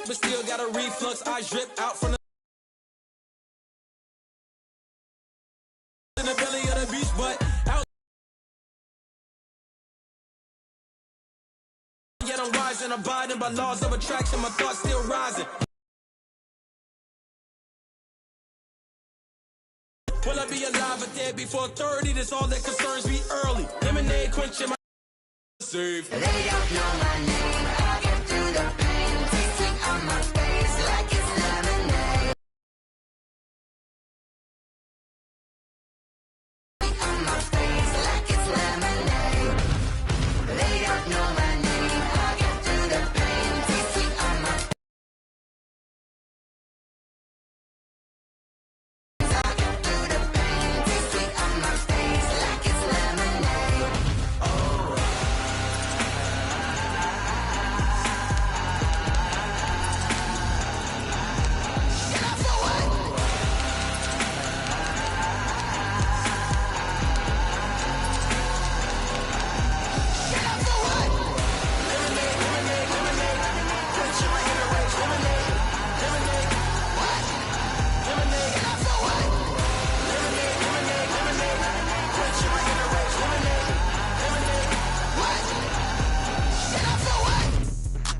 but still got a reflux. I drip out from the belly of the beach, but out. Yet I'm rising, abiding by laws of attraction. My thoughts still rising. Will I be alive or dead before 30? That's all that concerns me early. Lemonade quenching my save. They don't know my name. I get through the pain. Tasting on my face like it's lemonade. On my face like it's lemonade. They don't know my name. I get through the pain. Tasting on my face. I get through the pain. Tasting on my face like it's lemonade.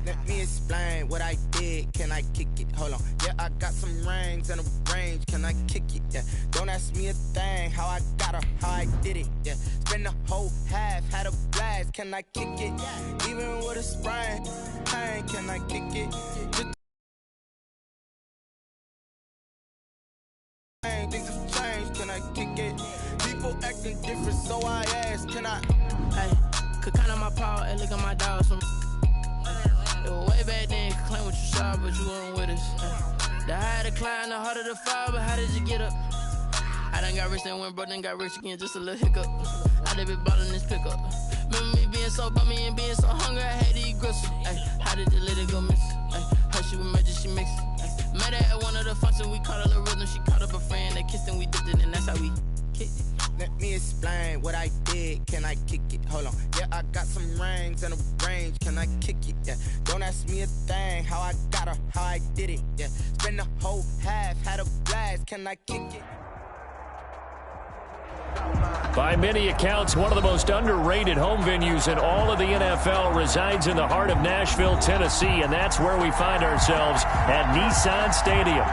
Let me explain what I did. Can I kick it? Hold on. Yeah, I got some rings and a range. Can I kick it? Yeah. Don't ask me a thing. How I got her, how I did it. Yeah. Spend the whole half, had a blast. Can I kick it? Even with a sprain, pain. Can I kick it? Just things have changed. Can I kick it? People acting different, so I ask. Can I? Hey, could count on my power and look at my dogs from. It was way back then, could claim what you saw, but you weren't with us. The higher the climb, the harder the fall, but how did you get up? I done got rich, then went broke, then got rich again, just a little hiccup. I done been ballin' this pickup. Remember me being so bummy and being so hungry, I had to eat gristle. Ay, how did the lady go miss? Ay, how she was magic, she mixed. Met her at one of the functions, we caught a little rhythm, she caught up a friend, they kissed and we dipped it, and that's how we kicked it. Let me explain what I did. Can I kick it? Hold on. Yeah, I got some rings and a range. Can I kick it? Yeah. Don't ask me a thing. How I got her, how I did it. Yeah. Spend the whole half, had a blast. Can I kick it? By many accounts, one of the most underrated home venues in all of the NFL resides in the heart of Nashville, Tennessee, and that's where we find ourselves at Nissan Stadium.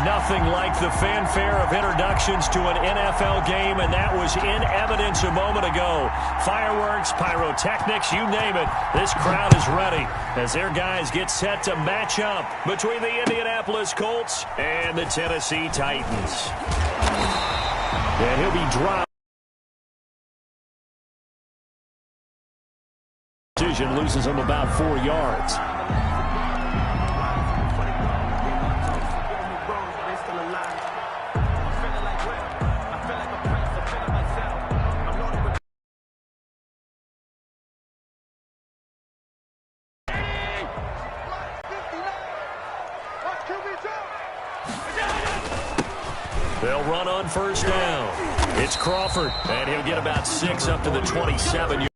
Nothing like the fanfare of introductions to an NFL game, and that was in evidence a moment ago. Fireworks, pyrotechnics, you name it, this crowd is ready as their guys get set to match up between the Indianapolis Colts and the Tennessee Titans. And he'll be dropped. Decision loses him about 4 yards. They'll run on first down. It's Crawford, and he'll get about 6 up to the 27.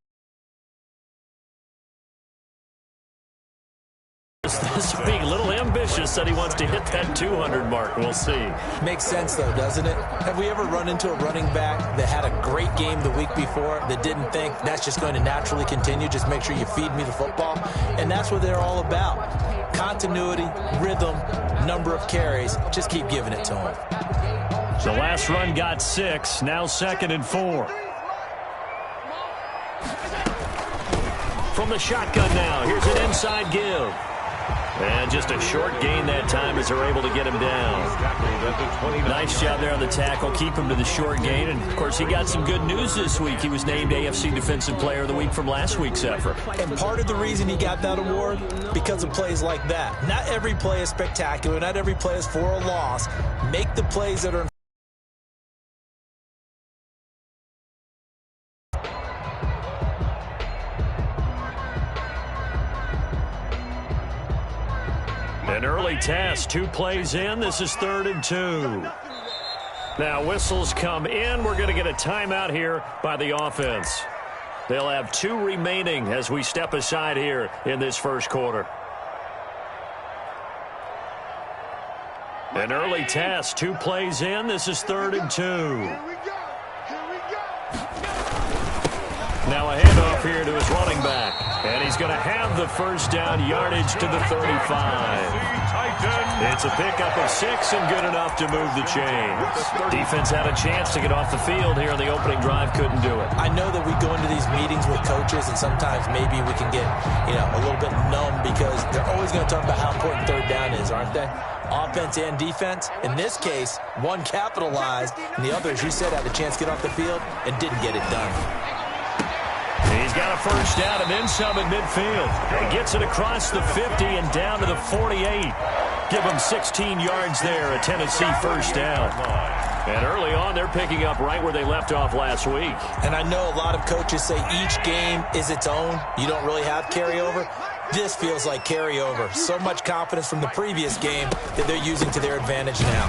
This is being a little ambitious, that he wants to hit that 200 mark. We'll see. Makes sense, though, doesn't it? Have we ever run into a running back that had a great game the week before that didn't think that's just going to naturally continue? Just make sure you feed me the football. And that's what they're all about. Continuity, rhythm, number of carries. Just keep giving it to them. The last run got 6. Now 2nd and 4. From the shotgun now. Here's an inside give. And just a short gain that time as they're able to get him down. Nice job there on the tackle. Keep him to the short gain. And, of course, he got some good news this week. He was named AFC Defensive Player of the Week from last week's effort. And part of the reason he got that award, because of plays like that. Not every play is spectacular. Not every play is for a loss. Make the plays that are an early test, 2 plays in. This is 3rd and 2. Now whistles come in. We're going to get a timeout here by the offense. They'll have 2 remaining as we step aside here in this first quarter. An early test, 2 plays in. This is 3rd and 2. Now a handoff here to his running back. And he's going to have the first down, yardage to the 35. It's a pickup of 6 and good enough to move the chains. Defense had a chance to get off the field here in the opening drive, couldn't do it. I know that we go into these meetings with coaches, and sometimes maybe we can get, a little bit numb because they're always going to talk about how important 3rd down is, aren't they? Offense and defense. In this case, one capitalized, and the other, as you said, had a chance to get off the field and didn't get it done. He's got a first down and then some at midfield. He gets it across the 50 and down to the 48. Give him 16 yards there, a Tennessee first down. And early on, they're picking up right where they left off last week. And I know a lot of coaches say each game is its own. You don't really have carryover. This feels like carryover. So much confidence from the previous game that they're using to their advantage now.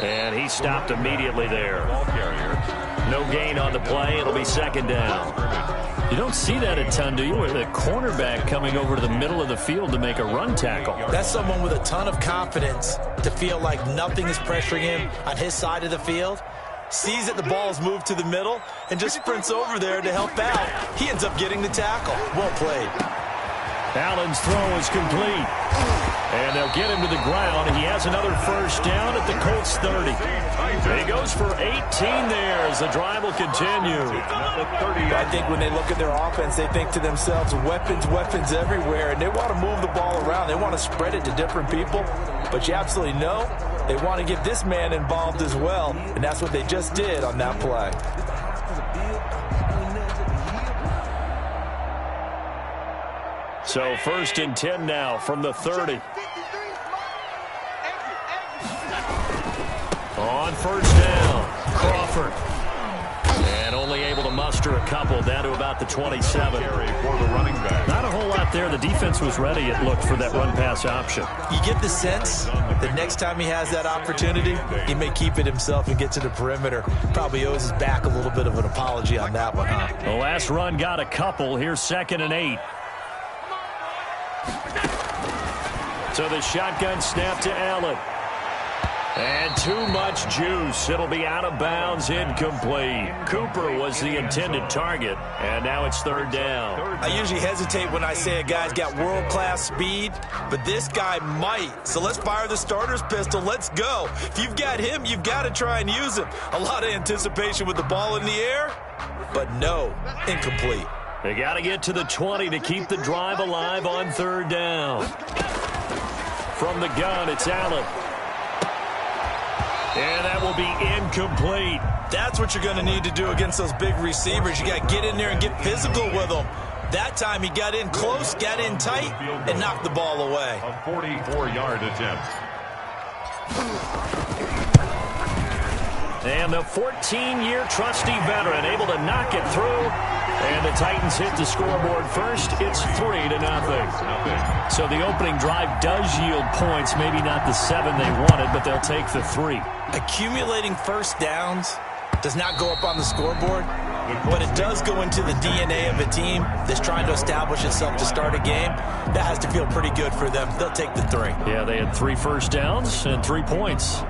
And he stopped immediately there. No gain on the play. It'll be 2nd down. You don't see that a ton, do you? Where the cornerback coming over to the middle of the field to make a run tackle. That's someone with a ton of confidence to feel like nothing is pressuring him on his side of the field. Sees that the ball is moved to the middle and just sprints over there to help out. He ends up getting the tackle. Well played. Allen's throw is complete. And they'll get him to the ground. He has another first down at the Colts 30. And he goes for 18 there as the drive will continue. I think when they look at their offense, they think to themselves, weapons, weapons everywhere. And they want to move the ball around. They want to spread it to different people. But you absolutely know they want to get this man involved as well. And that's what they just did on that play. So 1st and 10 now from the 30. On first down, Crawford. And only able to muster a couple down to about the 27. Not a whole lot there. The defense was ready, it looked, for that run-pass option. You get the sense that next time he has that opportunity, he may keep it himself and get to the perimeter. Probably owes his back a little bit of an apology on that one, huh? The last run got a couple. Here's 2nd and 8. So the shotgun snap to Allen. And too much juice. It'll be out of bounds, incomplete. Cooper was the intended target, and now it's 3rd down. I usually hesitate when I say a guy's got world-class speed, but this guy might. So let's fire the starter's pistol. Let's go. If you've got him, you've got to try and use him. A lot of anticipation with the ball in the air, but no, incomplete. They got to get to the 20 to keep the drive alive on 3rd down. From the gun, it's Allen. And that will be incomplete. That's what you're going to need to do against those big receivers. You got to get in there and get physical with them. That time he got in close, got in tight, and knocked the ball away. A 44-yard attempt. And the 14-year trusty veteran able to knock it through. And the Titans hit the scoreboard first. It's 3-0. So the opening drive does yield points. Maybe not the 7 they wanted, but they'll take the 3. Accumulating first downs does not go up on the scoreboard, but it does go into the DNA of a team that's trying to establish itself to start a game. That has to feel pretty good for them. They'll take the 3. Yeah, they had 3 first downs and 3 points.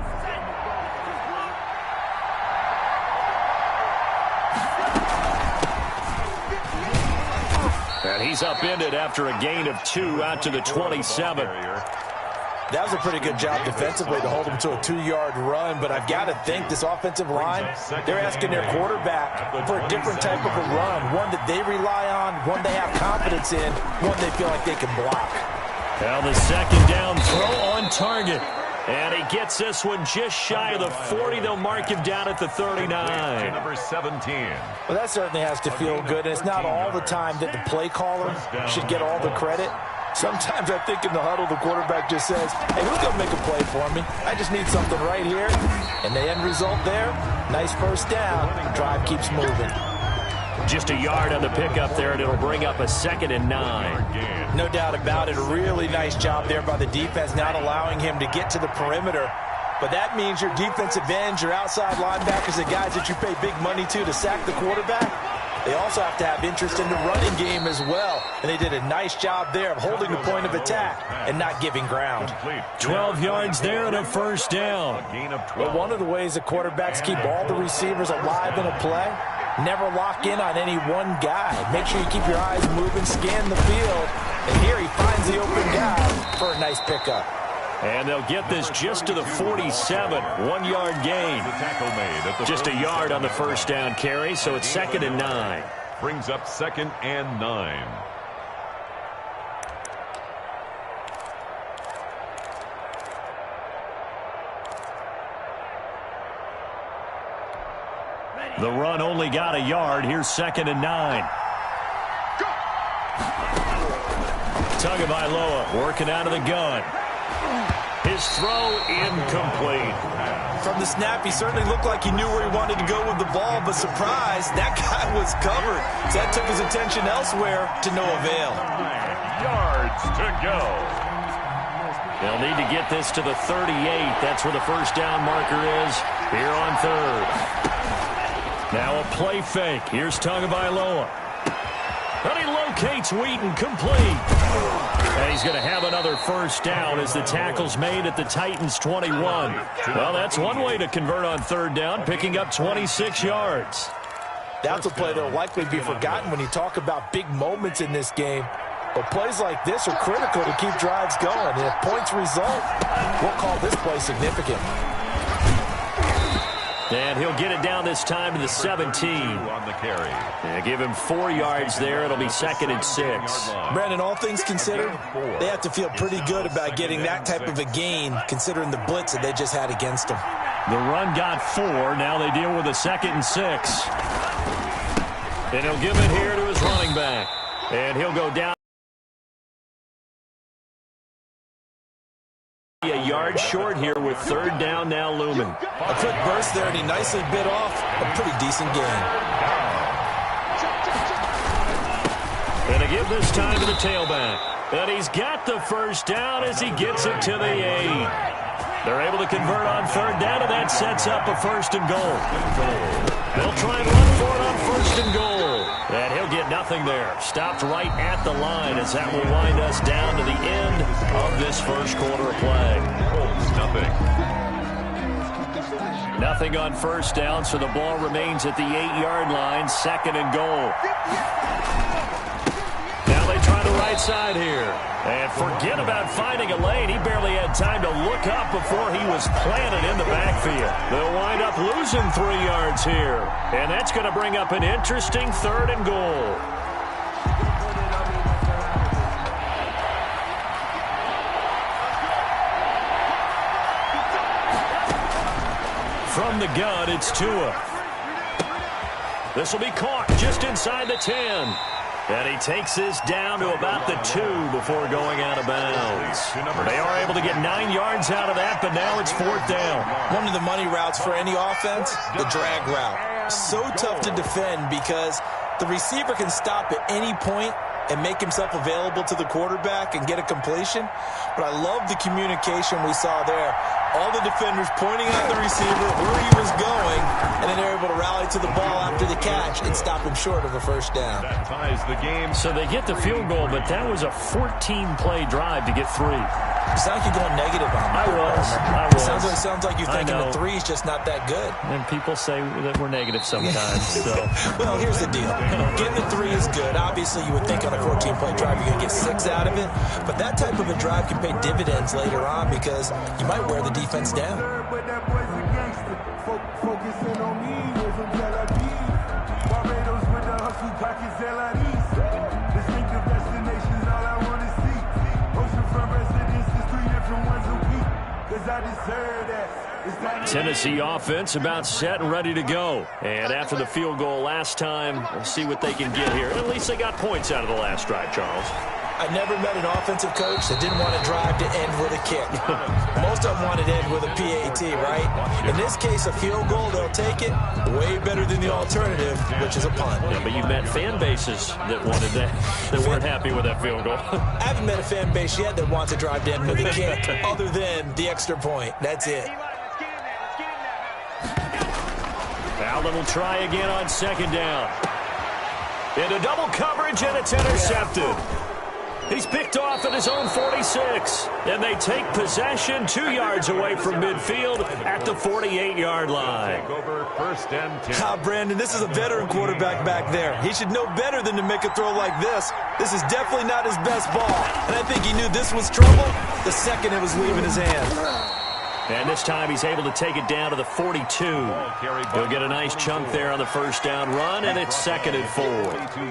And he's upended after a gain of 2 out to the 27. That was a pretty good job defensively to hold him to a 2-yard run, but I've got to think this offensive line, they're asking their quarterback for a different type of a run, one that they rely on, one they have confidence in, one they feel like they can block. Now the 2nd down throw on target. And he gets this one just shy of the 40. They'll mark him down at the 39. Number 17. Well, that certainly has to feel good. And it's not all the time that the play caller should get all the credit. Sometimes I think in the huddle, the quarterback just says, hey, who's going to make a play for me? I just need something right here. And the end result there, nice first down. The drive keeps moving. Just a yard on the pickup there, and it'll bring up a 2nd and 9. No doubt about it. A really nice job there by the defense, not allowing him to get to the perimeter. But that means your defensive ends, your outside linebackers, the guys that you pay big money to sack the quarterback, they also have to have interest in the running game as well. And they did a nice job there of holding the point of attack and not giving ground. 12 yards there and a first down. But one of the ways the quarterbacks keep all the receivers alive in a play, never lock in on any one guy. Make sure you keep your eyes moving, scan the field. And here he finds the open guy for a nice pickup. And they'll get this just to the 47, 1-yard gain. Just a yard on the first down carry, so it's 2nd and 9. Brings up 2nd and 9. The run only got a yard. Here's 2nd and 9. Tagovailoa working out of the gun. His throw incomplete. From the snap, he certainly looked like he knew where he wanted to go with the ball, but surprise, that guy was covered. So that took his attention elsewhere to no avail. 9 yards to go. They'll need to get this to the 38. That's where the first down marker is here on 3rd. Now a play fake. Here's Tagovailoa. And he locates Wheaton, complete. And he's going to have another first down as the tackle's made at the Titans' 21. Well, that's one way to convert on 3rd down, picking up 26 yards. That's a play that will likely be forgotten when you talk about big moments in this game. But plays like this are critical to keep drives going. And if points result, we'll call this play significant. And he'll get it down this time to the 17. On the carry. And give him 4 yards there. It'll be 2nd and 6. Brandon, all things considered, they have to feel pretty good about getting that type of a gain, considering the blitz that they just had against them. The run got 4. Now they deal with a 2nd and 6. And he'll give it here to his running back. And he'll go down. A yard short here with 3rd down now looming. A quick burst there, and he nicely bit off a pretty decent gain. And to give this time to the tailback. And he's got the first down as he gets it to the 8. They're able to convert on 3rd down, and that sets up a 1st and goal. They'll try and run for it on 1st and goal. And he'll get nothing there. Stopped right at the line as that will wind us down to the end of this first quarter of play. Colts, nothing. Nothing on 1st down, so the ball remains at the 8-yard line, 2nd and goal. Now they try the right side here. And forget about finding a lane. He barely had time to look up before he was planted in the backfield. They'll wind up losing 3 yards here. And that's going to bring up an interesting 3rd and goal. From the gun, it's Tua. This will be caught just inside the 10. And he takes this down to about the 2 before going out of bounds. They are able to get 9 yards out of that, but now it's 4th down. One of the money routes for any offense, the drag route. So tough to defend because the receiver can stop at any point and make himself available to the quarterback and get a completion. But I love the communication we saw there. All the defenders pointing at the receiver where he was going, and then they're able to rally to the ball after the catch and stop him short of a first down. That ties the game. So they get the field goal, but that was a 14-play drive to get 3. You sound like you're going negative on me. I was. Sounds like you're thinking the 3 is just not that good. And people say that we're negative sometimes. So. Well, here's the deal. Getting the 3 is good. Obviously, you would think on a 14-play drive you're going to get 6 out of it. But that type of a drive can pay dividends later on because you might wear the defense down. Tennessee offense about set and ready to go. And after the field goal last time, we'll see what they can get here. At least they got points out of the last drive, Charles. I never met an offensive coach that didn't want to drive to end with a kick. Most of them wanted to end with a PAT, right? In this case, a field goal, they'll take it. Way better than the alternative, which is a punt. Yeah, but you've met fan bases that wanted that, that weren't happy with that field goal. I haven't met a fan base yet that wants to drive to end with a kick, other than the extra point. That's it. Allen will try again on 2nd down. Into double coverage, and it's intercepted. He's picked off at his own 46, and they take possession 2 yards away from midfield at the 48-yard line. Take over 1st and 10. Brandon, this is a veteran quarterback back there. He should know better than to make a throw like this. This is definitely not his best ball, and I think he knew this was trouble the second it was leaving his hand. And this time he's able to take it down to the 42. He'll get a nice chunk there on the first down run, and it's 2nd and 4.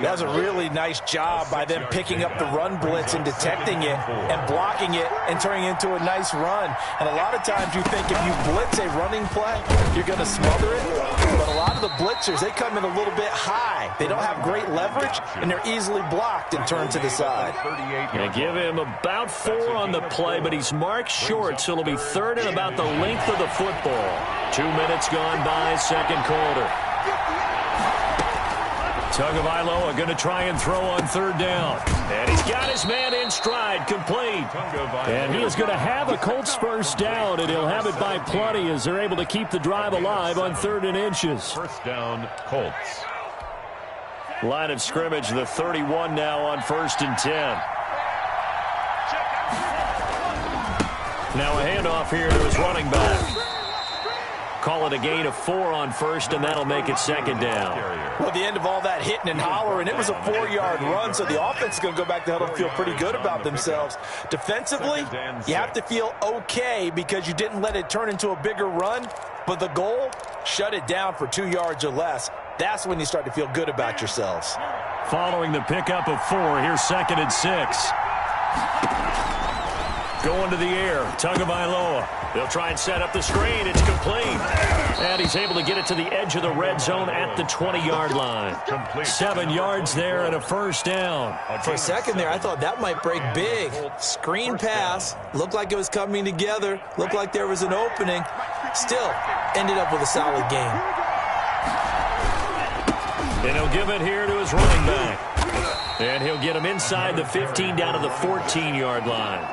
That was a really nice job by them picking up the run blitz and detecting it and blocking it and turning it into a nice run. And a lot of times you think if you blitz a running play, you're going to smother it. But a lot of the blitzers, they come in a little bit high. They don't have great leverage, and they're easily blocked and turned to the side. Going to give him about 4 on the play, but he's marked short, so it'll be 3rd and about the length of the football. 2 minutes gone by, 2nd quarter. Tagovailoa going to try and throw on 3rd down. And he's got his man in stride, complete. And he is going to have a Colts first down, and he'll have it by plenty as they're able to keep the drive alive on 3rd and inches. 1st down, Colts. Line of scrimmage, the 31 now on 1st and 10. Now a handoff here to his running back. Call it a gain of 4 on 1st, and that'll make it 2nd down. Well, the end of all that hitting and hollering, it was a 4-yard run, so the offense is going to go back to huddle and feel pretty good about themselves. Defensively, you have to feel okay because you didn't let it turn into a bigger run, but the goal, shut it down for 2 yards or less. That's when you start to feel good about yourselves. Following the pickup of 4, here's 2nd and 6. Going to the air, Tagovailoa. They'll try and set up the screen. It's complete. And he's able to get it to the edge of the red zone at the 20-yard line. 7 yards there and a first down. For a second there, I thought that might break big. Screen pass. Looked like it was coming together. Looked like there was an opening. Still, ended up with a solid game. And he'll give it here to his running back. And he'll get him inside the 15 down to the 14-yard line.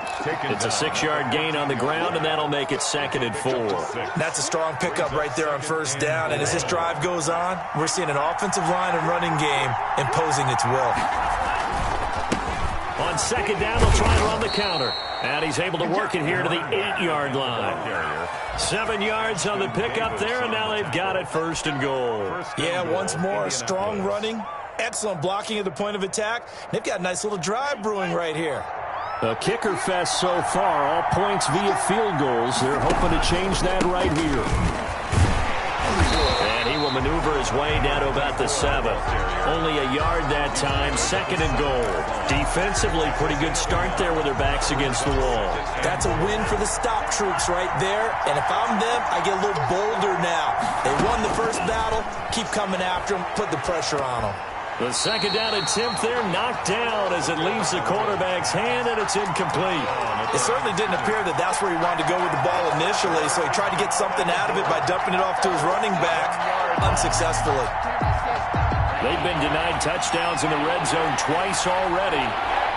It's a 6-yard gain on the ground, and that'll make it 2nd and 4. That's a strong pickup right there on first down. And as this drive goes on, we're seeing an offensive line and running game imposing its will. On 2nd down, he'll try and run the counter. And he's able to work it here to the 8-yard line. 7 yards on the pickup there, and now they've got it 1st and goal. Yeah, once more, strong running. Excellent blocking at the point of attack. They've got a nice little drive brewing right here. A kicker fest so far, all points via field goals. They're hoping to change that right here. And he will maneuver his way down to about the 7. Only a yard that time, 2nd and goal. Defensively, pretty good start there with their backs against the wall. That's a win for the stop troops right there. And if I'm them, I get a little bolder now. They won the first battle. Keep coming after them. Put the pressure on them. The 2nd down attempt there knocked down as it leaves the quarterback's hand, and it's incomplete. It certainly didn't appear that that's where he wanted to go with the ball initially, so he tried to get something out of it by dumping it off to his running back unsuccessfully. They've been denied touchdowns in the red zone twice already.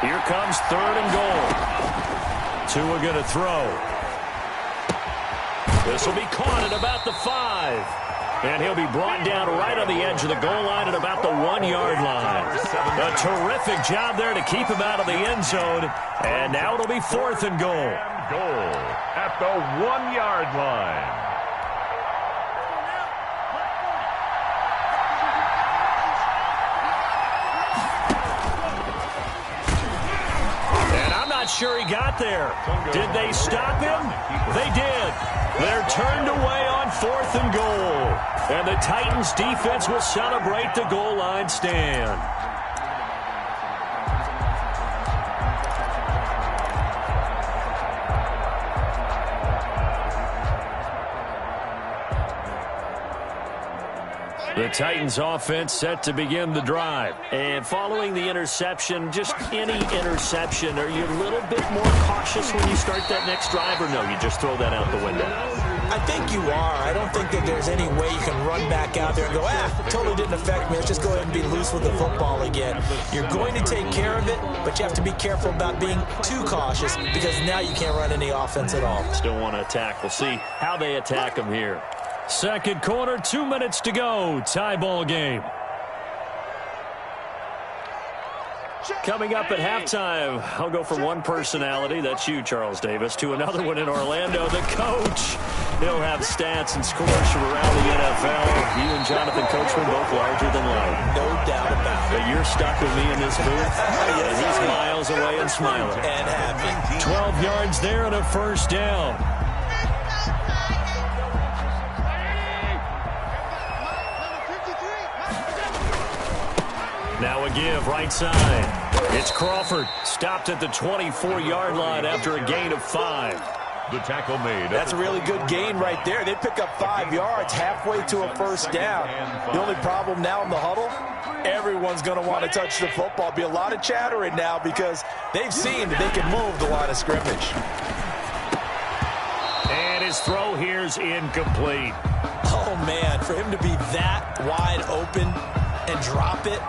Here comes 3rd and goal. Tua going to throw. This will be caught at about the 5. And he'll be brought down right on the edge of the goal line at about the 1-yard line. A terrific job there to keep him out of the end zone. And now it'll be 4th and goal. Goal at the 1-yard line. And I'm not sure he got there. Did they stop him? They did. They're turned away on 4th and goal. And the Titans defense will celebrate the goal line stand. The Titans offense set to begin the drive. And following the interception, just any interception, are you a little bit more cautious when you start that next drive, or no, you just throw that out the window? I think you are. I don't think that there's any way you can run back out there and go, totally didn't affect me. Let's just go ahead and be loose with the football again. You're going to take care of it, but you have to be careful about being too cautious because now you can't run any offense at all. Still want to attack. We'll see how they attack them here. 2nd quarter, 2 minutes to go. Tie ball game. Coming up at halftime, I'll go from one personality, that's you, Charles Davis, to another one in Orlando, the coach. He'll have stats and scores from around the NFL. You and Jonathan Coachman both larger than life. No doubt about it. But you're stuck with me in this booth. And he's miles away and smiling. And happy. 12 yards there and a first down. Now a give, right side. It's Crawford. Stopped at the 24-yard line after a gain of 5. The tackle made. That's a really good gain right there. They pick up 5 yards halfway to a first down. The only problem now in the huddle, everyone's going to want to touch the football. Be a lot of chattering now because they've seen that they can move the line of scrimmage. And his throw here's incomplete. Oh, man, for him to be that wide open and drop it,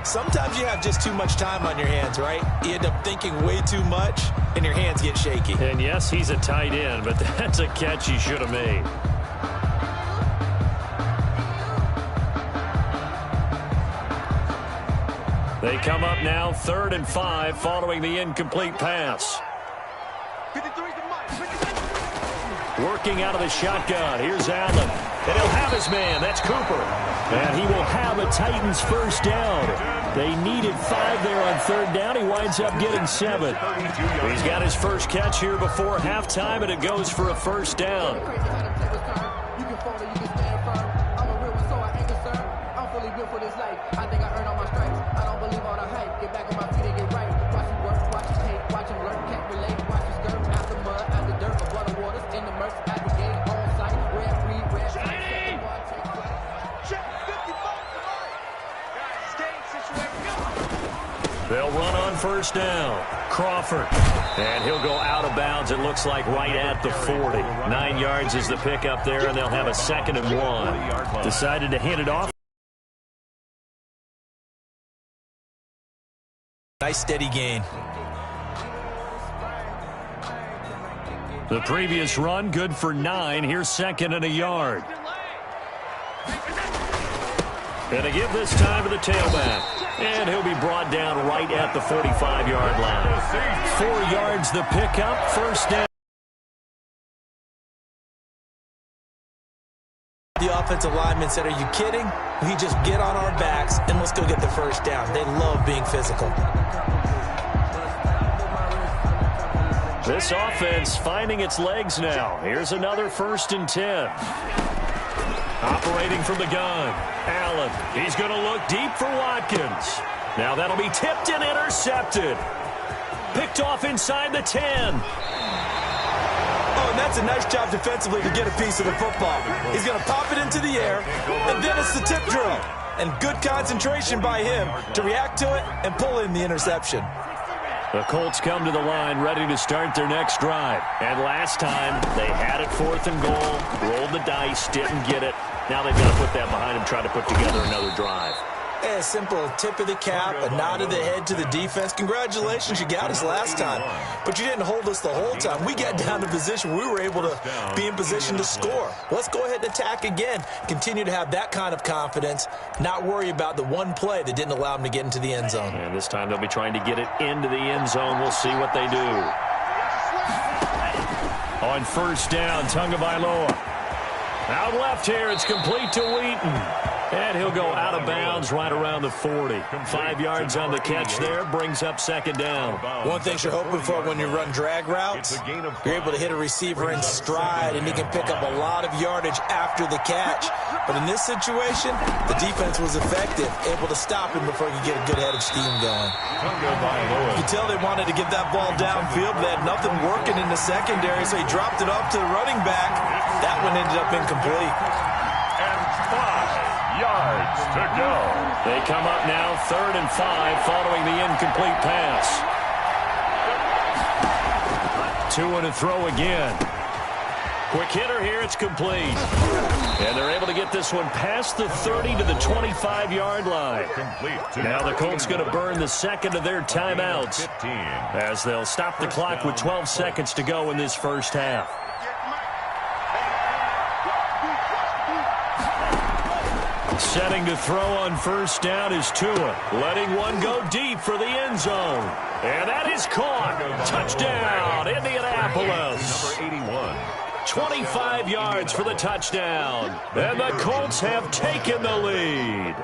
sometimes you have just too much time on your hands, right? You end up thinking way too much, and your hands get shaky. And yes, he's a tight end, but that's a catch he should have made. They come up now 3rd and 5 following the incomplete pass. Working out of the shotgun. Here's Allen. And he'll have his man. That's Cooper. And he will have a Titans first down. They needed 5 there on 3rd down. He winds up getting 7. He's got his first catch here before halftime, and it goes for a first down. They'll run on first down. Crawford. And he'll go out of bounds, it looks like, right at the 40. 9 yards is the pickup there, and they'll have a 2nd and 1. Decided to hand it off. Nice steady gain. The previous run, good for 9. Here's 2nd and a yard. And a give this time to the tailback. And he'll be brought down right at the 45-yard line. 4 yards the pickup, first down. The offensive lineman said, are you kidding? We just get on our backs and let's go get the first down. They love being physical. This offense finding its legs now. Here's another 1st and 10. Operating from the gun. Allen. He's going to look deep for Watkins. Now that'll be tipped and intercepted. Picked off inside the 10. Oh, and that's a nice job defensively to get a piece of the football. He's going to pop it into the air, and then it's the tip drill. And good concentration by him to react to it and pull in the interception. The Colts come to the line ready to start their next drive. And last time, they had it 4th and goal, rolled the dice, didn't get it. Now they've got to put that behind them, try to put together another drive. A simple tip of the cap, a nod of the head to the defense. Congratulations, you got us last time. But you didn't hold us the whole time. We got down to position. We were able to be in position to score. Let's go ahead and attack again. Continue to have that kind of confidence, not worry about the one play that didn't allow them to get into the end zone. And this time they'll be trying to get it into the end zone. We'll see what they do. On first down, Tagovailoa. Out left here, it's complete to Wheaton. And he'll go out of bounds right around the 40. 5 yards on the catch there, brings up 2nd down. One thing you're hoping for when you run drag routes, you're able to hit a receiver in stride, and he can pick up a lot of yardage after the catch. But in this situation, the defense was effective, able to stop him before he could get a good head of steam going. You can tell they wanted to get that ball downfield, but they had nothing working in the secondary, so he dropped it off to the running back. That one ended up incomplete. And 5 yards to go. They come up now 3rd and 5 following the incomplete pass. 2 and a throw again. Quick hitter here, it's complete. And they're able to get this one past the 30 to the 25-yard line. Now the Colts going to burn the 2nd of their timeouts as they'll stop the clock with 12 seconds to go in this first half. Setting to throw on first down is Tua. Letting one go deep for the end zone. And that is caught. Touchdown, Indianapolis. Number 81. 25 yards for the touchdown. And the Colts have taken the lead.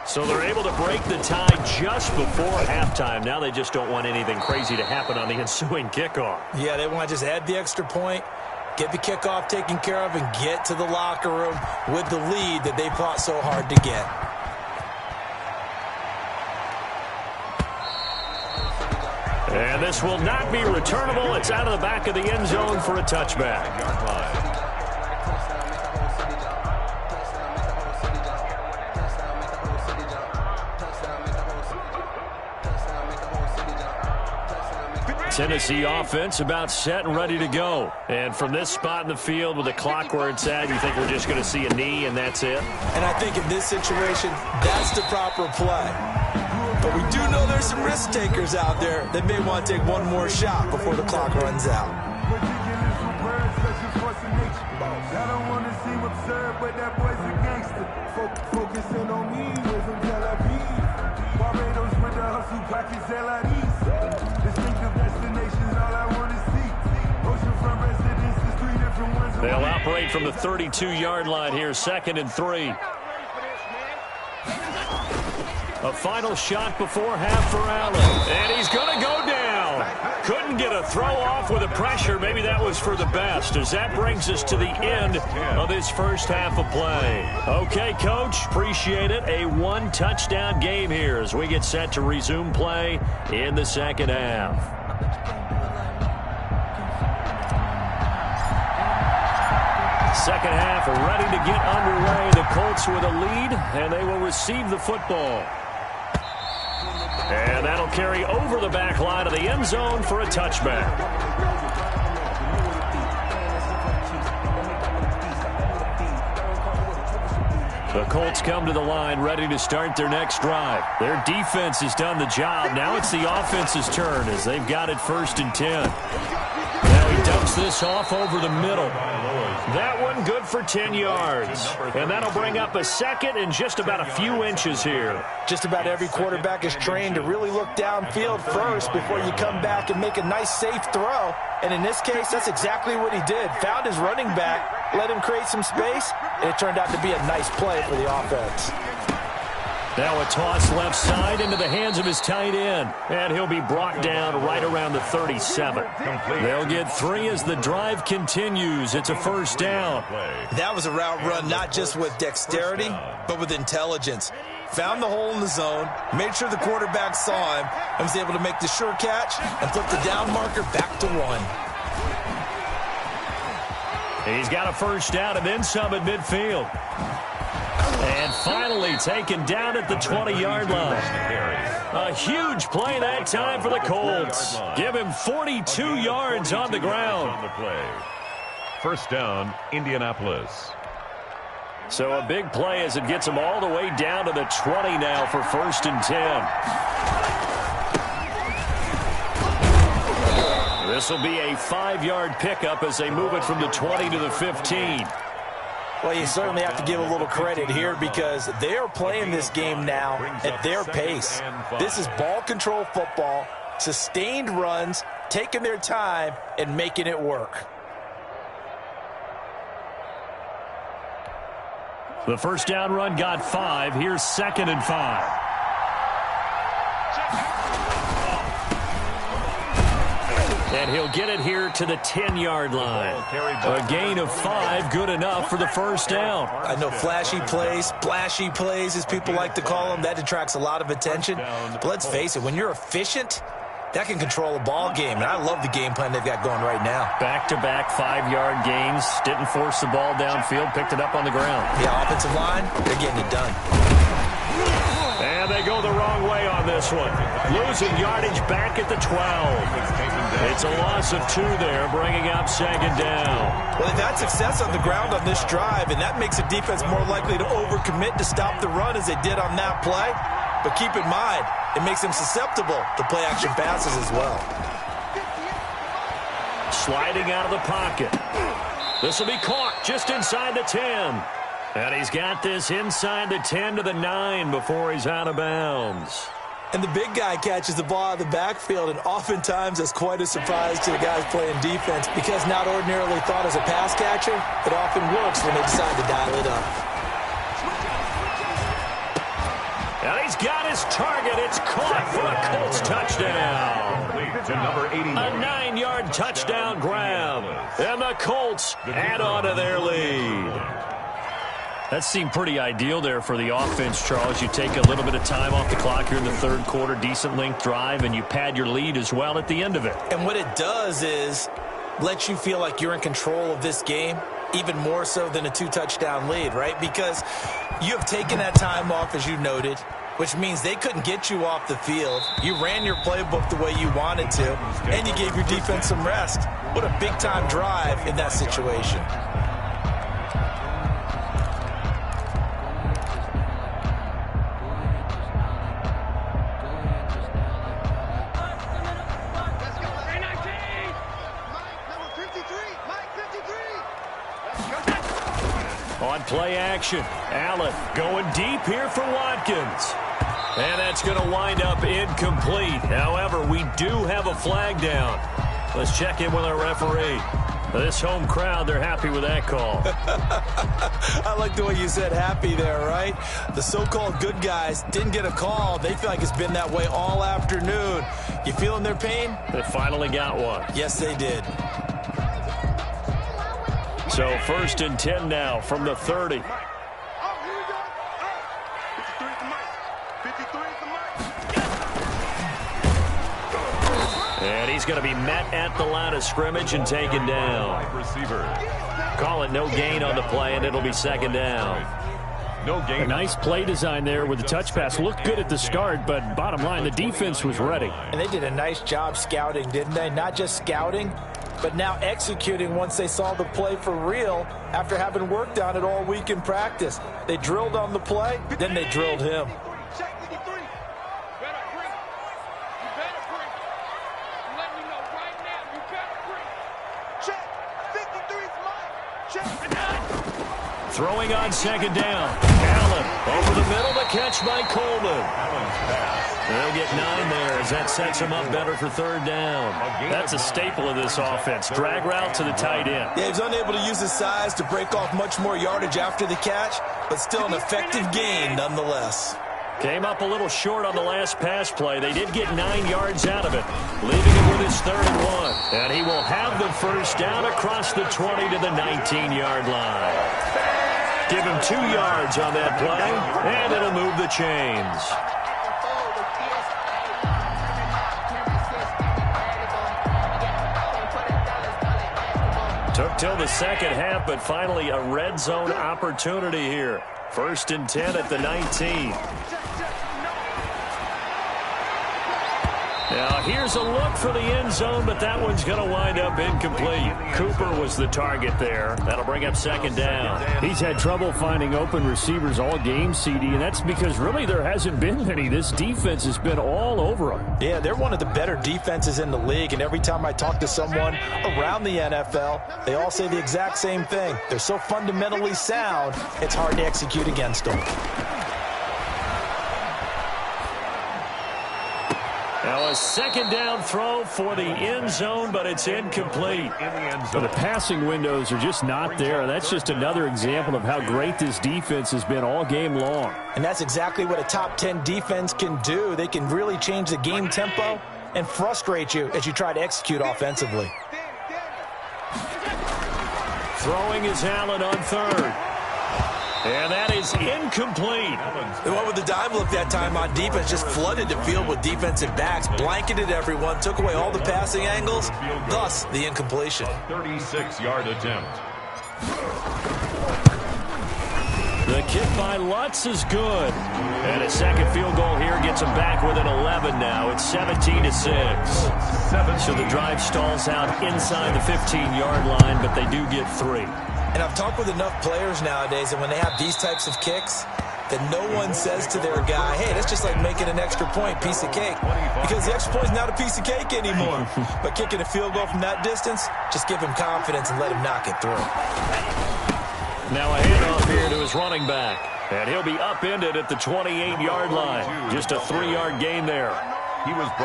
So they're able to break the tie just before halftime. Now they just don't want anything crazy to happen on the ensuing kickoff. Yeah, they want to just add the extra point, get the kickoff taken care of, and get to the locker room with the lead that they fought so hard to get. And this will not be returnable. It's out of the back of the end zone for a touchback. Tennessee offense about set and ready to go. And from this spot in the field with the clock where it's at, you think we're just going to see a knee and that's it? And I think in this situation, that's the proper play. But we do know there's some risk takers out there that may want to take one more shot before the clock runs out. I don't want to seem absurd, but that boy's a gangster. Focusing on me, with from Tel Aviv. Barbados with the hustle, pockets LIDs. Distinctive destinations, all I want to see. Oceanfront residences, 3 different ones. They'll operate from the 32-yard line here, 2nd and 3. A final shot before half for Allen. And he's going to go down. Couldn't get a throw off with the pressure. Maybe that was for the best, as that brings us to the end of this first half of play. Okay, Coach, appreciate it. A 1-touchdown game here as we get set to resume play in the second half. Second half ready to get underway. The Colts with a lead, and they will receive the football. And that'll carry over the back line of the end zone for a touchback. The Colts come to the line ready to start their next drive. Their defense has done the job. Now it's the offense's turn as they've got it 1st and 10. Now he dumps this off over the middle. That one good for 10 yards. And that'll bring up a second and just about a few inches here. Just about every quarterback is trained to really look downfield first before you come back and make a nice, safe throw. And in this case, that's exactly what he did. Found his running back, let him create some space, and it turned out to be a nice play for the offense. Now a toss left side into the hands of his tight end. And he'll be brought down right around the 37. They'll get 3 as the drive continues. It's a first down. That was a route run not just with dexterity, but with intelligence. Found the hole in the zone, made sure the quarterback saw him, and was able to make the sure catch and flip the down marker back to 1. He's got a first down and then some at midfield. And finally taken down at the 20-yard line. A huge play that time for the Colts. Give him 42 yards on the ground. First down, Indianapolis. So a big play as it gets them all the way down to the 20 now for 1st and 10. This will be a 5-yard pickup as they move it from the 20 to the 15. Well, you certainly have to give a little credit here because they are playing this game now at their pace. This is ball control football, sustained runs, taking their time, and making it work. The first down run got 5. Here's 2nd and 5. And he'll get it here to the 10-yard line. A gain of 5, good enough for the first down. I know flashy plays, splashy plays, as people like to call them, that attracts a lot of attention. But let's face it, when you're efficient, that can control a ball game. And I love the game plan they've got going right now. Back-to-back 5-yard gains. Didn't force the ball downfield, picked it up on the ground. Yeah, offensive line, they're getting it done. And they go the wrong way on this one. Losing yardage back at the 12. It's a loss of 2 there, bringing up 2nd down. Well, they've had success on the ground on this drive, and that makes the defense more likely to overcommit to stop the run as they did on that play. But keep in mind, it makes them susceptible to play-action passes as well. Sliding out of the pocket. This will be caught just inside the 10. And he's got this inside the 10 to the 9 before he's out of bounds. And the big guy catches the ball out of the backfield, and oftentimes that's quite a surprise to the guys playing defense because not ordinarily thought as a pass catcher, it often works when they decide to dial it up. And he's got his target. It's caught for a Colts touchdown. To number 80. A 9-yard touchdown grab. And the Colts add on to their lead. That seemed pretty ideal there for the offense, Charles. You take a little bit of time off the clock here in the third quarter, decent length drive, and you pad your lead as well at the end of it. And what it does is let you feel like you're in control of this game, even more so than a 2-touchdown lead, right? Because you have taken that time off, as you noted, which means they couldn't get you off the field. You ran your playbook the way you wanted to, and you gave your defense some rest. What a big-time drive in that situation. On play action, Allen going deep here for Watkins. And that's going to wind up incomplete. However, we do have a flag down. Let's check in with our referee. This home crowd, they're happy with that call. I like the way you said happy there, right? The so-called good guys didn't get a call. They feel like it's been that way all afternoon. You feeling their pain? They finally got one. Yes, they did. So 1st and 10 now from the 30. And he's going to be met at the line of scrimmage and taken down. Call it no gain on the play, and it'll be 2nd down. No gain. A nice play design there with the touch pass. Looked good at the start, but bottom line, the defense was ready. And they did a nice job scouting, didn't they? Not just scouting, but now executing once they saw the play for real after having worked on it all week in practice. They drilled on the play, then they drilled him. Throwing on 2nd down. Allen over the middle, the catch by Coleman. They'll get 9 there as that sets him up better for 3rd down. That's a staple of this offense. Drag route to the tight end. Yeah, he's unable to use his size to break off much more yardage after the catch, but still an effective gain nonetheless. Came up a little short on the last pass play. They did get 9 yards out of it, leaving him with his 3rd and 1. And he will have the 1st down across the 20 to the 19-yard line. Give him 2 yards on that play, and it'll move the chains. Took till the 2nd half, but finally a red zone opportunity here. 1st and 10 at the 19. Now here's a look for the end zone, but that one's going to wind up incomplete. Cooper was the target there. That'll bring up 2nd down. He's had trouble finding open receivers all game, CD, and that's because really there hasn't been many. This defense has been all over them. Yeah, they're one of the better defenses in the league, and every time I talk to someone around the NFL, they all say the exact same thing. They're so fundamentally sound, it's hard to execute against them. Now a 2nd down throw for the end zone, but it's incomplete. So the passing windows are just not there. That's just another example of how great this defense has been all game long. And that's exactly what a top 10 defense can do. They can really change the game tempo and frustrate you as you try to execute offensively. Throwing is Allen on 3rd. And that is incomplete. The one with the dime look that time on defense just flooded the field with defensive backs, blanketed everyone, took away all the passing angles, thus the incompletion. 36-yard attempt. The kick by Lutz is good. And a 2nd field goal here gets them back within 11 now. It's 17-6. So the drive stalls out inside the 15-yard line, but they do get 3. And I've talked with enough players nowadays, and when they have these types of kicks, that no one says to their guy, hey, that's just like making an extra point, piece of cake. Because the extra point is not a piece of cake anymore. But kicking a field goal from that distance, just give him confidence and let him knock it through. Now a handoff here to his running back. And he'll be upended at the 28-yard line. Just a 3-yard gain there.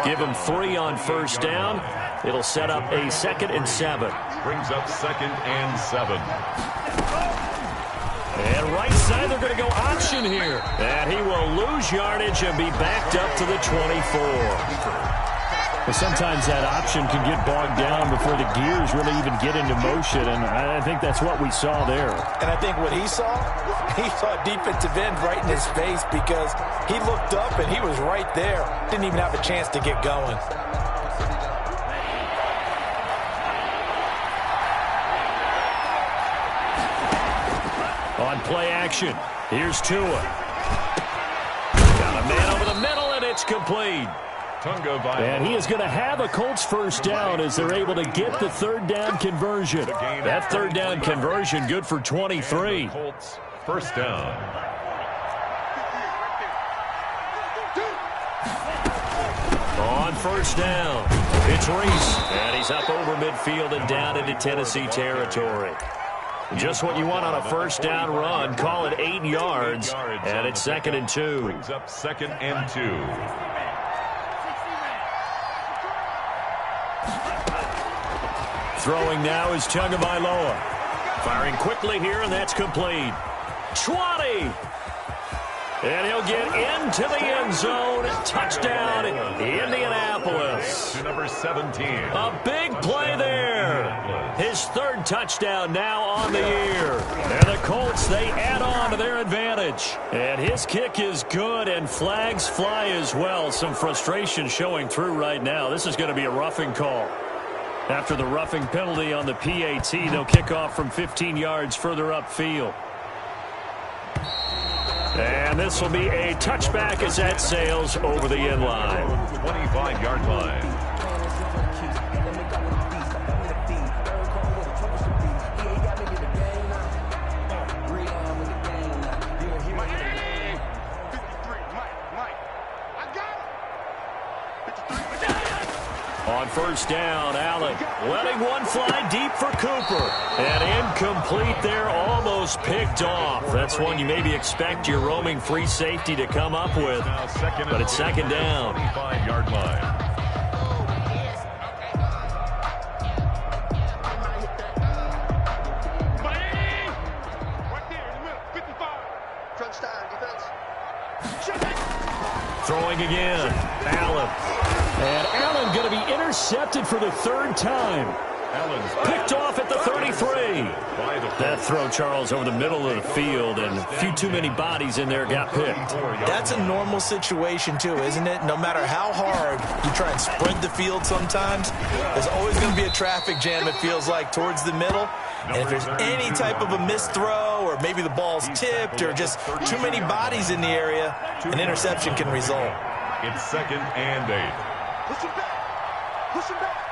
Give him 3 on first down. It'll set up a 2nd and 7. Brings up 2nd and 7. And right side, they're going to go option here. And he will lose yardage and be backed up to the 24. Well, sometimes that option can get bogged down before the gears really even get into motion, and I think that's what we saw there. And I think what he saw a defensive end right in his face because he looked up and he was right there. Didn't even have a chance to get going. On play action, here's Tua. Got a man over the middle, and it's complete. And he is going to have a Colts first down as they're able to get the 3rd down conversion. That 3rd down conversion good for 23. Colts first down. On first down, it's Reese. And he's up over midfield and down into Tennessee territory. Just what you want on a first down run. Call it 8 yards, and it's 2nd and 2. Brings up 2nd and 2. Throwing now is Tagovailoa. Firing quickly here, and that's complete. 20. And he'll get into the end zone. Touchdown, Indianapolis. To number 17. A big play there. His 3rd touchdown now on the year. And the Colts, they add on to their advantage. And his kick is good, and flags fly as well. Some frustration showing through right now. This is going to be a roughing call. After the roughing penalty on the PAT, they'll kick off from 15 yards further upfield. And this will be a touchback as that sails over the end line. 25-yard line. On first down, Allen letting one fly deep for Cooper. And incomplete there, almost picked off. That's one you maybe expect your roaming free safety to come up with. But it's 2nd down. 25-yard line. Throwing again, Allen. And Allen going to be intercepted for the 3rd time. Picked off at the 33. That throw, Charles, over the middle of the field, and a few too many bodies in there got picked. That's a normal situation, too, isn't it? No matter how hard you try and spread the field sometimes, there's always going to be a traffic jam, it feels like, towards the middle. And if there's any type of a missed throw, or maybe the ball's tipped, or just too many bodies in the area, an interception can result. It's 2nd and 8. Push him back. Push him back.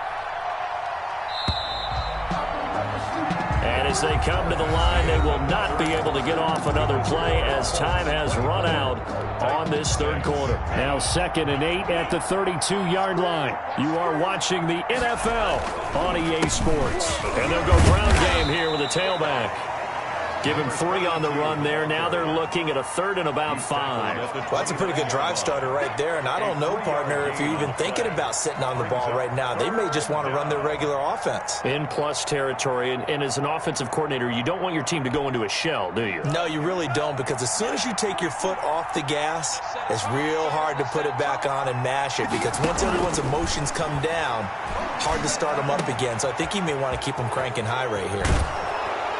And as they come to the line, they will not be able to get off another play as time has run out on this 3rd quarter. Now 2nd and 8 at the 32-yard line. You are watching the NFL on EA Sports. And they'll go ground game here with a tailback. Give him 3 on the run there. Now they're looking at a 3rd and about 5. Well, that's a pretty good drive starter right there. And I don't know, partner, if you're even thinking about sitting on the ball right now. They may just want to run their regular offense. In plus territory. And as an offensive coordinator, you don't want your team to go into a shell, do you? No, you really don't, because as soon as you take your foot off the gas, it's real hard to put it back on and mash it, because once everyone's emotions come down, hard to start them up again. So I think you may want to keep them cranking high right here.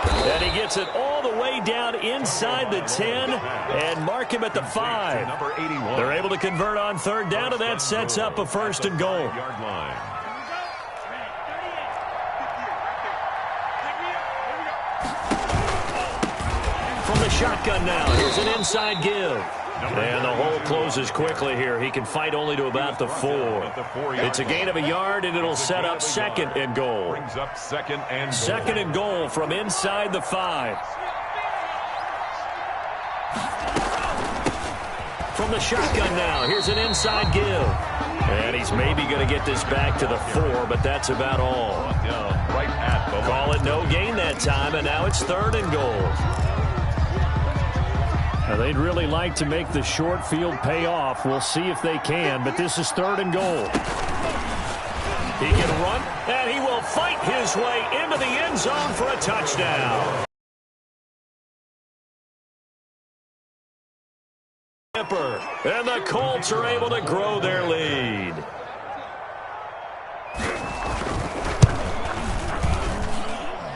And he gets it all the way down inside the 10 and mark him at the 5. Number 81. They're able to convert on 3rd down, and that sets up a 1st and goal. Yard line. From the shotgun now, here's an inside give. And the hole closes quickly here. He can fight only to about the 4. It's a gain of a yard, and it'll set up 2nd and goal. Brings up 2nd and goal. 2nd and goal from inside the 5. From the shotgun now, here's an inside give. And he's maybe going to get this back to the 4, but that's about all. Right at the Call it no gain that time, and now it's 3rd and goal. Now, they'd really like to make the short field pay off. We'll see if they can, but this is 3rd and goal. He can run, and he will fight his way into the end zone for a touchdown. And the Colts are able to grow their lead.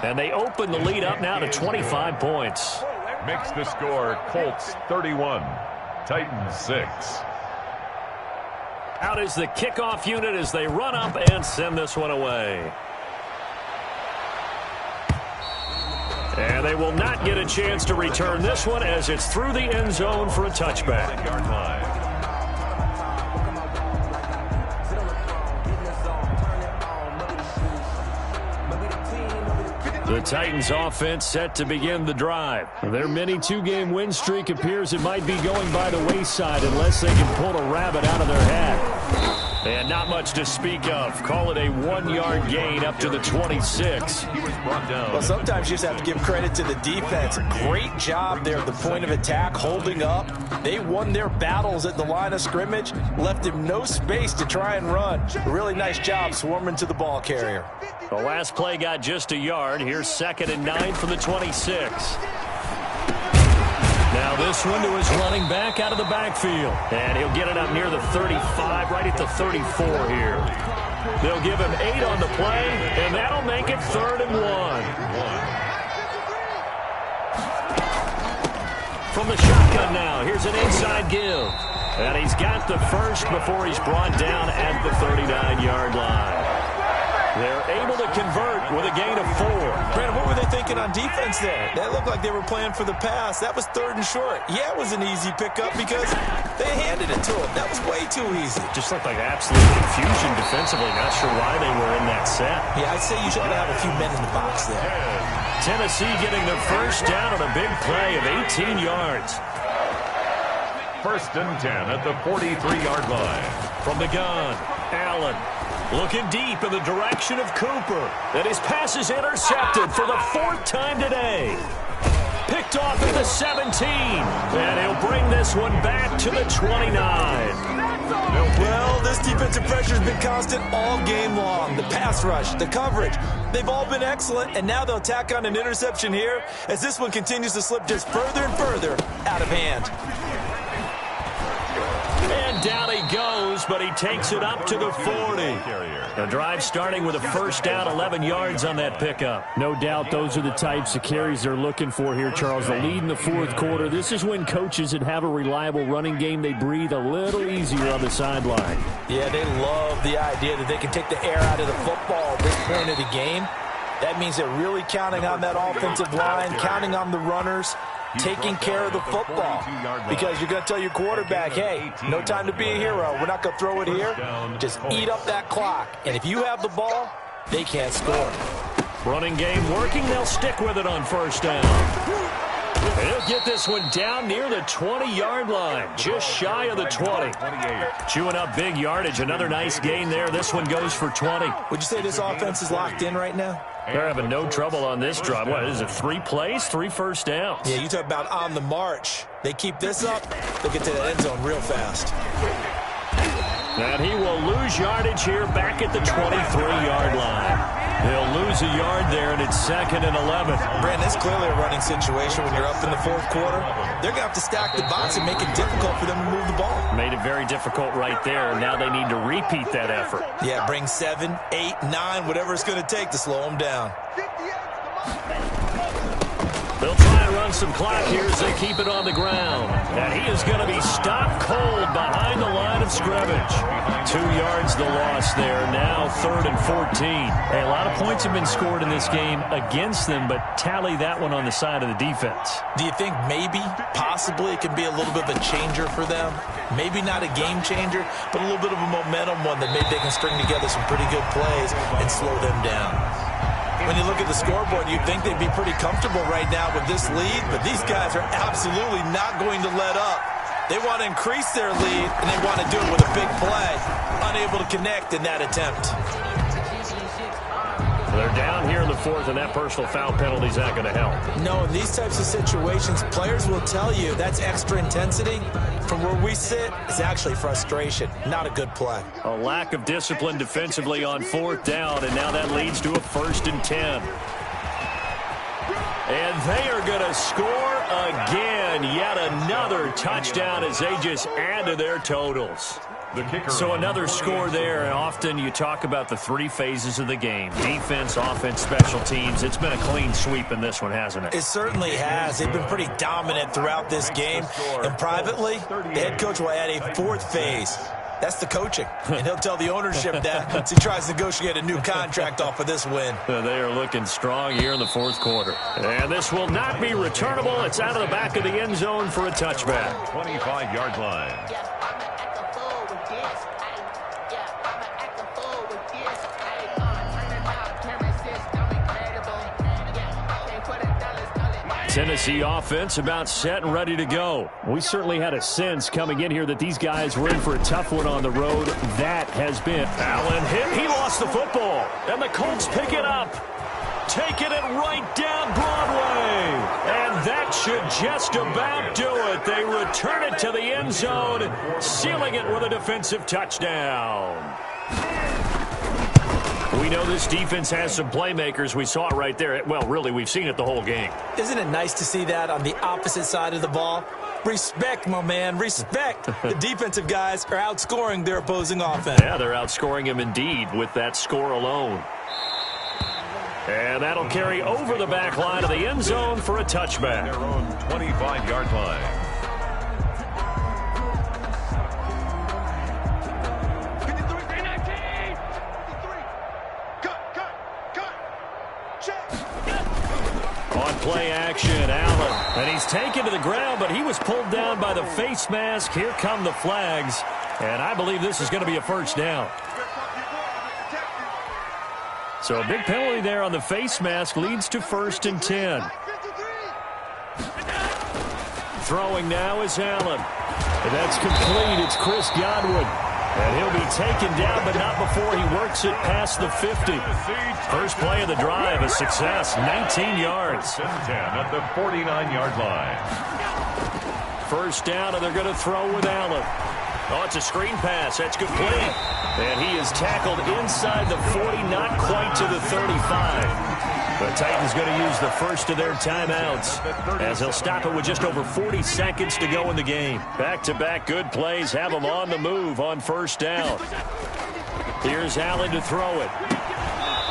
And they open the lead up now to 25 points. Makes the score Colts 31, Titans 6. Out is the kickoff unit as they run up and send this one away. And they will not get a chance to return this one as it's through the end zone for a touchback. The Titans offense set to begin the drive. Their mini 2-game win streak appears it might be going by the wayside unless they can pull a rabbit out of their hat. And not much to speak of. Call it a 1-yard gain up to the 26. Well, sometimes you just have to give credit to the defense. Great job there at the point of attack, holding up. They won their battles at the line of scrimmage, left him no space to try and run. A really nice job swarming to the ball carrier. The last play got just a yard. Here's 2nd and 9 from the 26. Now this one to his running back out of the backfield. And he'll get it up near the 35, right at the 34 here. They'll give him 8 on the play, and that'll make it 3rd and 1. From the shotgun now, here's an inside give. And he's got the first before he's brought down at the 39-yard line. They're able to convert with a gain of 4. Brandon, what were they thinking on defense there? That looked like they were playing for the pass. That was 3rd and short. Yeah, it was an easy pickup because they handed it to him. That was way too easy. Just looked like absolute confusion defensively. Not sure why they were in that set. Yeah, I'd say you should have a few men in the box there. Tennessee getting their first down on a big play of 18 yards. 1st and 10 at the 43-yard line. From the gun, Allen. Looking deep in the direction of Cooper. And his pass is intercepted for the 4th time today. Picked off at the 17. And he'll bring this one back to the 29. Well, this defensive pressure has been constant all game long. The pass rush, the coverage, they've all been excellent. And now they'll tack on an interception here as this one continues to slip just further and further out of hand. And down he goes, but he takes it up to the 40. The drive starting with a first down, 11 yards on that pickup. No doubt those are the types of carries they're looking for here, Charles. The lead in the 4th quarter. This is when coaches that have a reliable running game, they breathe a little easier on the sideline. Yeah, they love the idea that they can take the air out of the football at this point of the game. That means they're really counting on that offensive line, counting on the runners, taking care of the football. Because you're going to tell your quarterback, hey, no time to be a hero. We're not going to throw it here. Just eat up that clock. And if you have the ball, they can't score. Running game working. They'll stick with it on first down. He'll get this one down near the 20-yard line, just shy of the 20. Chewing up big yardage. Another nice gain there. This one goes for 20. Would you say this offense is locked in right now? They're having no trouble on this drive. What is it, 3 plays, 3 first downs? Yeah, you talk about on the march. They keep this up, they'll get to the end zone real fast. And he will lose yardage here back at the 23-yard line. He'll lose a yard there, and it's 2nd and 11. Brandon, it's clearly a running situation when you're up in the 4th quarter. They're going to have to stack the box and make it difficult for them to move the ball. Made it very difficult right there. Now they need to repeat that effort. Yeah, bring 7, 8, 9, whatever it's going to take to slow them down. They'll try and run some clock here as they keep it on the ground. And he is going to be stopped cold behind the line of scrimmage. 2 yards the loss there. Now 3rd and 14. Hey, a lot of points have been scored in this game against them, but tally that one on the side of the defense. Do you think maybe, possibly, it can be a little bit of a changer for them? Maybe not a game changer, but a little bit of a momentum one that maybe they can string together some pretty good plays and slow them down. When you look at the scoreboard, you'd think they'd be pretty comfortable right now with this lead, but these guys are absolutely not going to let up. They want to increase their lead, and they want to do it with a big play. Unable to connect in that attempt. They're They're down here in the fourth, and that personal foul penalty is not going to help. No, in these types of situations, players will tell you that's extra intensity. From where we sit, it's actually frustration. Not a good play. A lack of discipline defensively on fourth down, and now that leads to a 1st and 10. And they are going to score again. Yet another touchdown as they just add to their totals. So another score there, and often you talk about the 3 phases of the game. Defense, offense, special teams. It's been a clean sweep in this one, hasn't it? It certainly has. They've been pretty dominant throughout this game. And privately, the head coach will add a 4th phase. That's the coaching. And he'll tell the ownership that as he tries to negotiate a new contract off of this win. They are looking strong here in the 4th quarter. And this will not be returnable. It's out of the back of the end zone for a touchback. 25-yard line. Tennessee offense about set and ready to go. We certainly had a sense coming in here that these guys were in for a tough one on the road. That has been. Allen hit. He lost the football. And the Colts pick it up. Taking it right down Broadway. And that should just about do it. They return it to the end zone, sealing it with a defensive touchdown. We know this defense has some playmakers. We saw it right there. Well, really, we've seen it the whole game. Isn't it nice to see that on the opposite side of the ball? Respect, my man, respect. The defensive guys are outscoring their opposing offense. Yeah, they're outscoring him indeed with that score alone. And that'll carry over the back line of the end zone for a touchback. Their own 25-yard line. Play action, Allen. And he's taken to the ground, but he was pulled down by the face mask. Here come the flags. And I believe this is going to be a 1st down. So a big penalty there on the face mask leads to 1st and 10. Throwing now is Allen. And that's complete. It's Chris Godwin. And he'll be taken down, but not before he works it past the 50. First play of the drive, a success, 19 yards. 10 at the 49-yard line. 1st down, and they're going to throw with Allen. Oh, it's a screen pass. That's complete. And he is tackled inside the 40, not quite to the 35. The Titans going to use the first of their timeouts as they'll stop it with just over 40 seconds to go in the game. Back-to-back good plays have them on the move on 1st down. Here's Allen to throw it.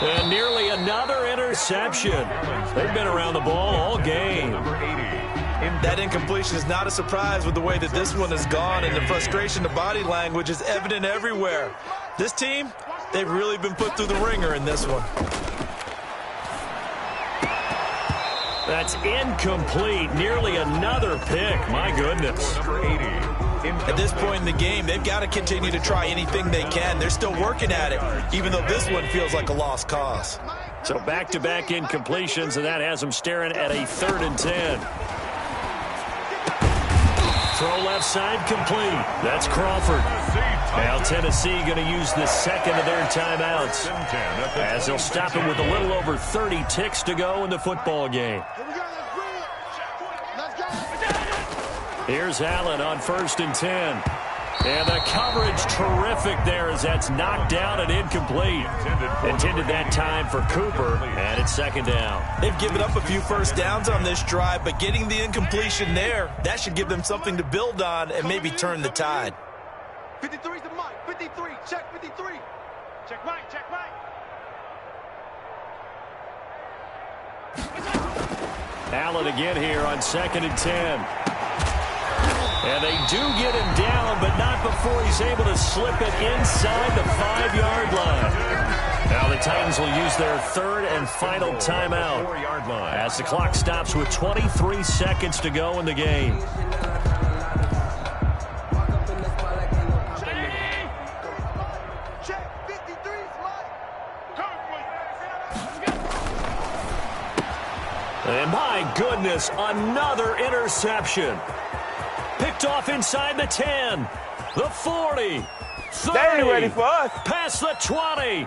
And nearly another interception. They've been around the ball all game. That incompletion is not a surprise with the way that this one has gone, and the frustration, the body language is evident everywhere. This team, they've really been put through the ringer in this one. That's incomplete. Nearly another pick. My goodness. At this point in the game, they've got to continue to try anything they can. They're still working at it, even though this one feels like a lost cause. So back-to-back incompletions, and that has them staring at a 3rd and 10. Throw left side complete. That's Crawford. Now Tennessee going to use the second of their timeouts as they'll stop it with a little over 30 ticks to go in the football game. Here's Allen on 1st and 10. And the coverage terrific there as that's knocked down and incomplete. Intended that time for Cooper, and it's 2nd down. They've given up a few first downs on this drive, but getting the incompletion there, that should give them something to build on and maybe turn the tide. 53's the mic. 53. Check 53. Check mic. Check mic. Allen again here on 2nd and 10. And they do get him down, but not before he's able to slip it inside the 5-yard line. Now the Titans will use their 3rd and final timeout as the clock stops with 23 seconds to go in the game. And my goodness, another interception. Picked off inside the 10, the 40, 30, They ain't ready for us. past the 20.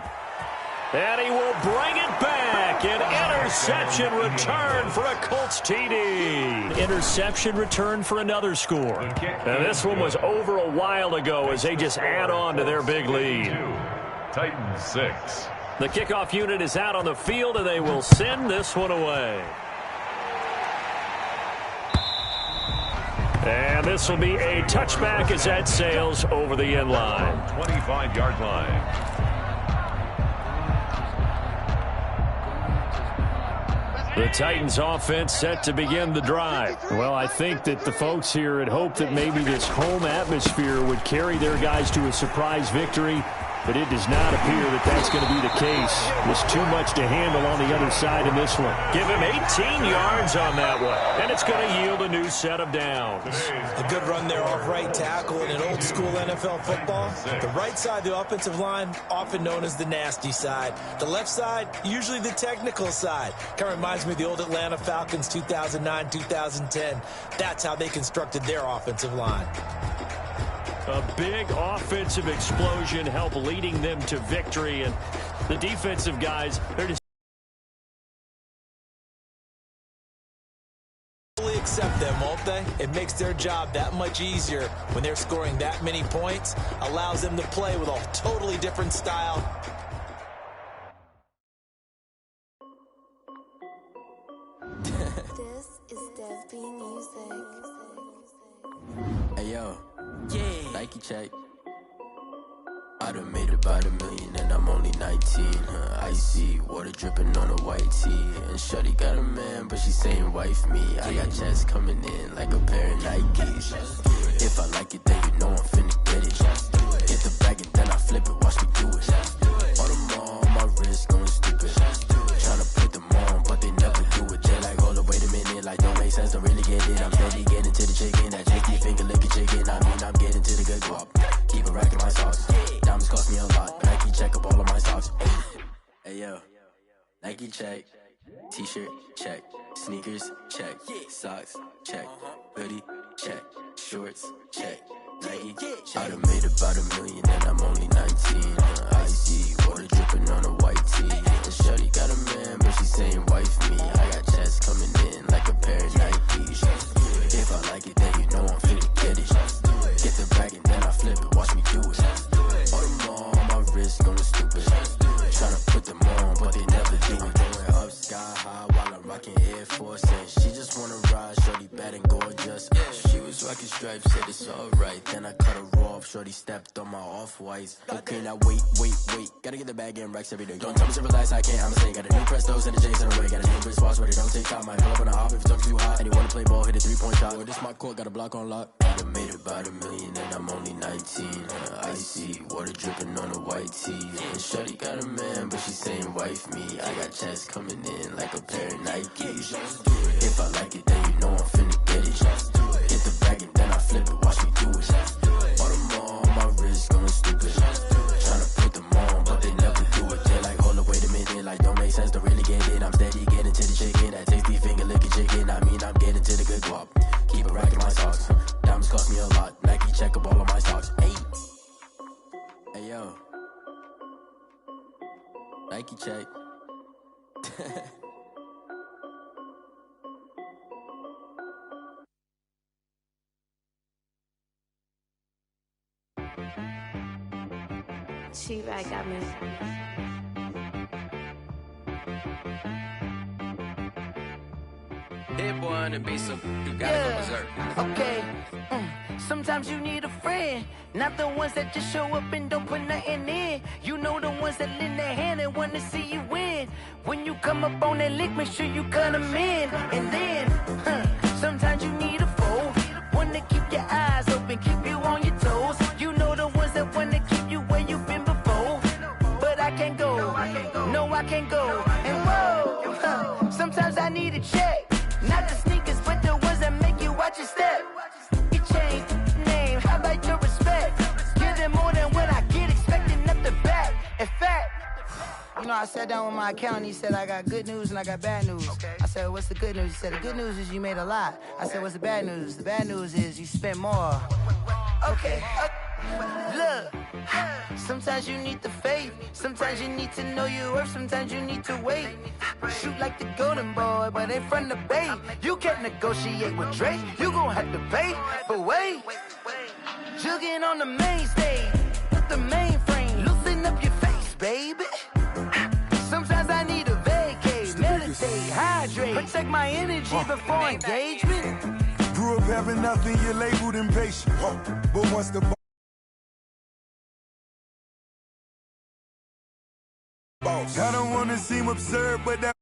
And he will bring it back. An interception return for a Colts TD. Interception return for another score. And this one was over a while ago as they just add on to their big lead. Titans 6. The kickoff unit is out on the field, and they will send this one away. And this will be a touchback as that sails over the end line. 25-yard line. The Titans offense set to begin the drive. Well, I think that the folks here had hoped that maybe this home atmosphere would carry their guys to a surprise victory, but it does not appear that that's going to be the case. There's too much to handle on the other side in this one. Give him 18 yards on that one, and it's going to yield a new set of downs. A good run there off right tackle in an old school NFL football. The right side of the offensive line, often known as the nasty side. The left side, usually the technical side. Kind of reminds me of the old Atlanta Falcons 2009, 2010. That's how they constructed their offensive line. A big offensive explosion helped leading them to victory, and the defensive guys, they're just accept them, won't they? It makes their job that much easier when they're scoring that many points, allows them to play with a totally different style. This is Dev B Music. Hey yo, yeah. Nike check. I done made about $1 million and I'm only 19. Icy water dripping on a white tee. And shorty got a man, but she saying wife me. I got checks coming in like a pair of Nikes. If I like it, then you know I'm finna get it. Get the bag and then I flip it, watch me do it. All them on my wrist going stupid. Tryna put them on, but they never do it. They're like, hold up, wait a minute, like don't make sense, don't really get it. I'm steady getting to the chicken, that chicky finger licking chicken. I mean, I'm getting to the good guap. Keep it racking my socks. Diamonds cost me a lot. Nike check up all of my socks. Hey yo, Nike check. T-shirt check. Sneakers check. Socks check. Hoodie check. Shorts check. Nike check. I done made about $1 million and I'm only 19. Icy water dripping on a white tee. And shorty got a man, but she saying wife me. I got checks coming in like a pair of Nikes. If I like it, then you know I'm finna get it. Get the bag and then I flip it, watch me do it. All them on my wrist going stupid. Tryna put them on, but they never do it. Going up sky high while I'm rocking Air Force. And she just wanna ride, shorty bad and gorgeous. She was rocking stripes, said it's alright. Then I cut her off, shorty stepped on my off-whites. Okay, now wait. Gotta get the bag and racks every day. Don't tell me to relax, I can't, I'ma say. Got a new Prestos and a J's in the way. Got a new wristwatch, but it don't take time. I pull up on a hop if it talks too hot. And you wanna play ball, hit a 3-point shot. Well, this my court, got a block on lock. I done made about $1 million and I'm only 19. Icy water dripping on a white tee. And shorty got a man, but she saying wife me. I got checks coming in like a pair of Nikes. If I like it, then you know I'm finna get it. Get the bag and then I flip it, watch me do it. All them on my wrist going stupid. Tryna put them on, but they never do it. They're like, hold up, wait a minute, like don't make sense, don't really get it. I'm steady getting to the chicken, that tasty finger licking chicken. I mean, I'm getting to the good guap. Keep it racking my socks. Diamonds cost me a lot. Nike check up all of my socks. Hey yo, Nike check. She-Rag got me. Hit boy on the beat, so you gotta go berserk. Okay. Sometimes you need a friend, not the ones that just show up and don't put nothing in. You know the ones that lend their hand and want to see you win. When you come up on that lick, make sure you cut them in. And then, sometimes you need a foe, one to keep your eyes open, keep you on your toes. You know the ones that want to keep you where you've been before. But I can't go, no I can't go. And whoa, sometimes I need a check. Not the sneakers, but the ones that make you watch your step. You change name, how about your respect? Give them more than what I get, expecting up the back. In fact, you know, I sat down with my accountant, he said I got good news and I got bad news. I said, what's the good news? He said, the good news is you made a lot. I said, what's the bad news? The bad news is you spent more. Okay. Look, sometimes you need the faith. Sometimes you need to know your worth. Sometimes you need to wait. Shoot like the golden boy, but in front of Bay. You can't negotiate with Drake. You gon' have to pay. But wait, jugging on the main stage. Put the mainframe. Loosen up your face, baby. Sometimes I need a vacate. Meditate, hydrate. Protect my energy before engagement. Grew up having nothing, you're labeled impatient. But once the boss, I don't wanna seem absurd, but that